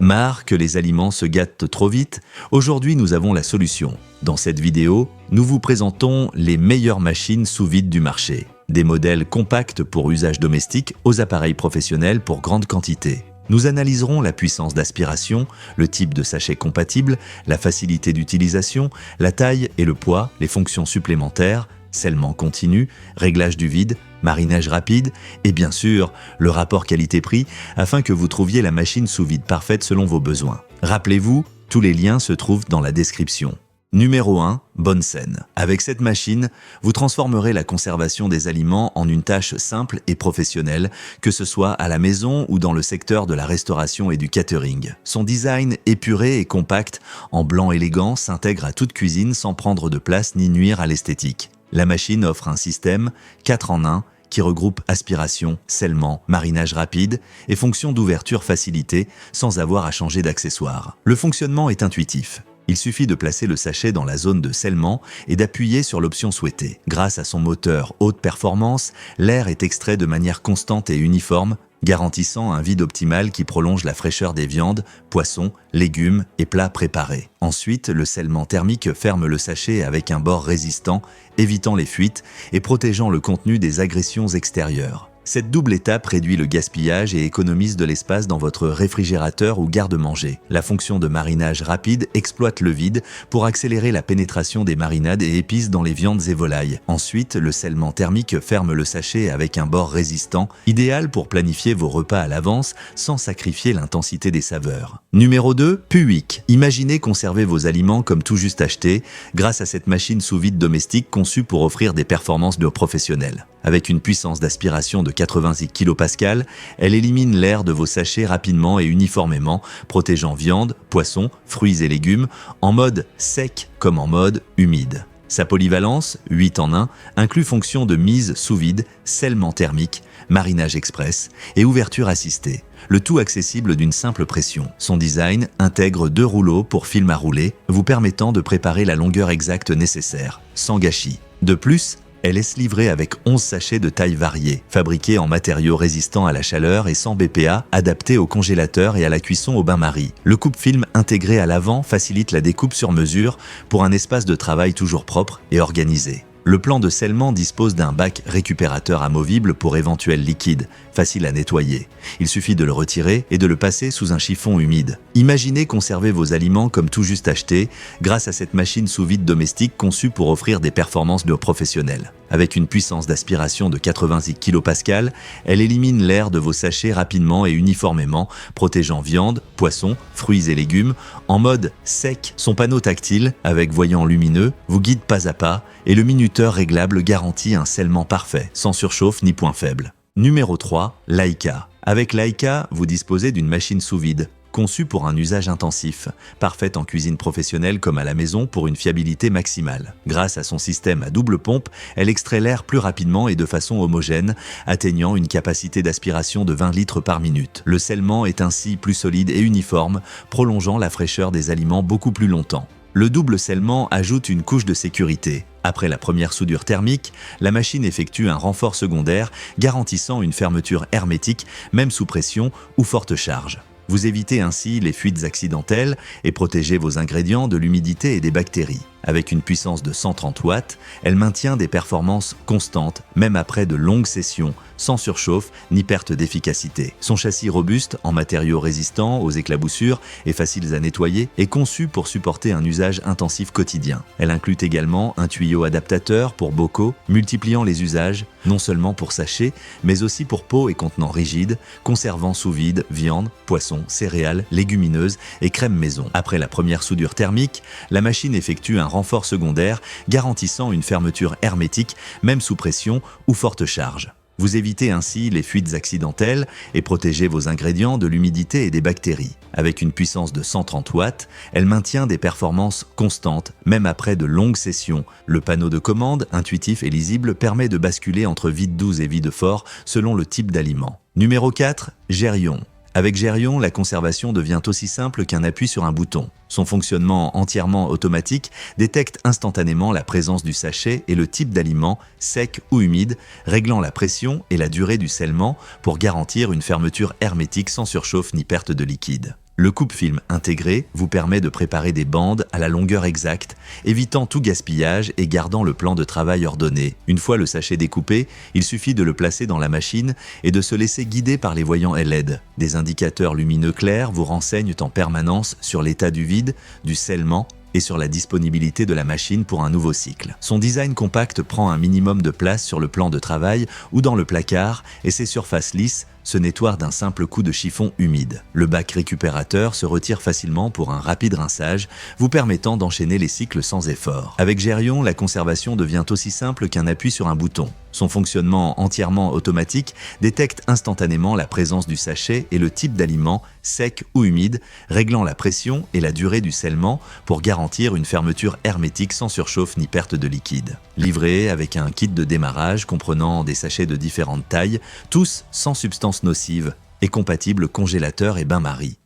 Marre que les aliments se gâtent trop vite? Aujourd'hui, nous avons la solution. Dans cette vidéo, nous vous présentons les meilleures machines sous vide du marché. Des modèles compacts pour usage domestique aux appareils professionnels pour grande quantité. Nous analyserons la puissance d'aspiration, le type de sachet compatible, la facilité d'utilisation, la taille et le poids, les fonctions supplémentaires, scellement continu, réglage du vide, marinage rapide et bien sûr le rapport qualité-prix afin que vous trouviez la machine sous vide parfaite selon vos besoins. Rappelez-vous, tous les liens se trouvent dans la description. Numéro 1, Bunsen. Avec cette machine, vous transformerez la conservation des aliments en une tâche simple et professionnelle, que ce soit à la maison ou dans le secteur de la restauration et du catering. Son design épuré et compact, en blanc élégant, s'intègre à toute cuisine sans prendre de place ni nuire à l'esthétique. La machine offre un système 4 en 1 qui regroupe aspiration, scellement, marinage rapide et fonction d'ouverture facilitée sans avoir à changer d'accessoire. Le fonctionnement est intuitif. Il suffit de placer le sachet dans la zone de scellement et d'appuyer sur l'option souhaitée. Grâce à son moteur haute performance, l'air est extrait de manière constante et uniforme, garantissant un vide optimal qui prolonge la fraîcheur des viandes, poissons, légumes et plats préparés. Ensuite, le scellement thermique ferme le sachet avec un bord résistant, évitant les fuites et protégeant le contenu des agressions extérieures. Cette double étape réduit le gaspillage et économise de l'espace dans votre réfrigérateur ou garde-manger. La fonction de marinage rapide exploite le vide pour accélérer la pénétration des marinades et épices dans les viandes et volailles. Ensuite, le scellement thermique ferme le sachet avec un bord résistant, idéal pour planifier vos repas à l'avance sans sacrifier l'intensité des saveurs. Numéro 2, Puick. Imaginez conserver vos aliments comme tout juste achetés grâce à cette machine sous vide domestique conçue pour offrir des performances de professionnels. Avec une puissance d'aspiration de 86 kPa, elle élimine l'air de vos sachets rapidement et uniformément, protégeant viande, poissons, fruits et légumes, en mode sec comme en mode humide. Sa polyvalence, 8 en 1, inclut fonction de mise sous vide, scellement thermique, marinage express et ouverture assistée. Le tout accessible d'une simple pression. Son design intègre 2 rouleaux pour film à rouler, vous permettant de préparer la longueur exacte nécessaire, sans gâchis. De plus, elle est livrée avec 11 sachets de tailles variées, fabriqués en matériaux résistants à la chaleur et sans BPA, adaptés au congélateur et à la cuisson au bain-marie. Le coupe-film intégré à l'avant facilite la découpe sur mesure pour un espace de travail toujours propre et organisé. Le plan de scellement dispose d'un bac récupérateur amovible pour éventuels liquides, facile à nettoyer. Il suffit de le retirer et de le passer sous un chiffon humide. Imaginez conserver vos aliments comme tout juste achetés grâce à cette machine sous vide domestique conçue pour offrir des performances de professionnels. Avec une puissance d'aspiration de 86 kPa, elle élimine l'air de vos sachets rapidement et uniformément, protégeant viande, poissons, fruits et légumes, en mode sec. Son panneau tactile, avec voyant lumineux, vous guide pas à pas et le minuteur réglable garantit un scellement parfait, sans surchauffe ni point faible. Numéro 3, Laika. Avec Laika, vous disposez d'une machine sous vide, conçue pour un usage intensif, parfaite en cuisine professionnelle comme à la maison pour une fiabilité maximale. Grâce à son système à double pompe, elle extrait l'air plus rapidement et de façon homogène, atteignant une capacité d'aspiration de 20 litres par minute. Le scellement est ainsi plus solide et uniforme, prolongeant la fraîcheur des aliments beaucoup plus longtemps. Le double scellement ajoute une couche de sécurité. Après la première soudure thermique, la machine effectue un renfort secondaire garantissant une fermeture hermétique, même sous pression ou forte charge. Vous évitez ainsi les fuites accidentelles et protégez vos ingrédients de l'humidité et des bactéries. Avec une puissance de 130 watts, elle maintient des performances constantes, même après de longues sessions, sans surchauffe ni perte d'efficacité. Son châssis robuste, en matériaux résistants aux éclaboussures et faciles à nettoyer, est conçu pour supporter un usage intensif quotidien. Elle inclut également un tuyau adaptateur pour bocaux, multipliant les usages, non seulement pour sachets, mais aussi pour pots et contenants rigides, conservant sous vide viande, poissons, céréales, légumineuses et crème maison. Après la première soudure thermique, la machine effectue un renfort secondaire garantissant une fermeture hermétique, même sous pression ou forte charge. Vous évitez ainsi les fuites accidentelles et protégez vos ingrédients de l'humidité et des bactéries. Avec une puissance de 130 watts, elle maintient des performances constantes, même après de longues sessions. Le panneau de commande, intuitif et lisible, permet de basculer entre vide doux et vide fort selon le type d'aliment. Numéro 4, Gerion. Avec Gerion, la conservation devient aussi simple qu'un appui sur un bouton. Son fonctionnement entièrement automatique détecte instantanément la présence du sachet et le type d'aliment, sec ou humide, réglant la pression et la durée du scellement pour garantir une fermeture hermétique sans surchauffe ni perte de liquide. Le coupe-film intégré vous permet de préparer des bandes à la longueur exacte, évitant tout gaspillage et gardant le plan de travail ordonné. Une fois le sachet découpé, il suffit de le placer dans la machine et de se laisser guider par les voyants LED. Des indicateurs lumineux clairs vous renseignent en permanence sur l'état du vide, du scellement et sur la disponibilité de la machine pour un nouveau cycle. Son design compact prend un minimum de place sur le plan de travail ou dans le placard et ses surfaces lisses se nettoient d'un simple coup de chiffon humide. Le bac récupérateur se retire facilement pour un rapide rinçage, vous permettant d'enchaîner les cycles sans effort. Avec Gerion, la conservation devient aussi simple qu'un appui sur un bouton. Son fonctionnement entièrement automatique détecte instantanément la présence du sachet et le type d'aliment, sec ou humide, réglant la pression et la durée du scellement pour garantir une fermeture hermétique sans surchauffe ni perte de liquide. Livré avec un kit de démarrage comprenant des sachets de différentes tailles, tous sans substances nocives et compatibles congélateur et bain-marie.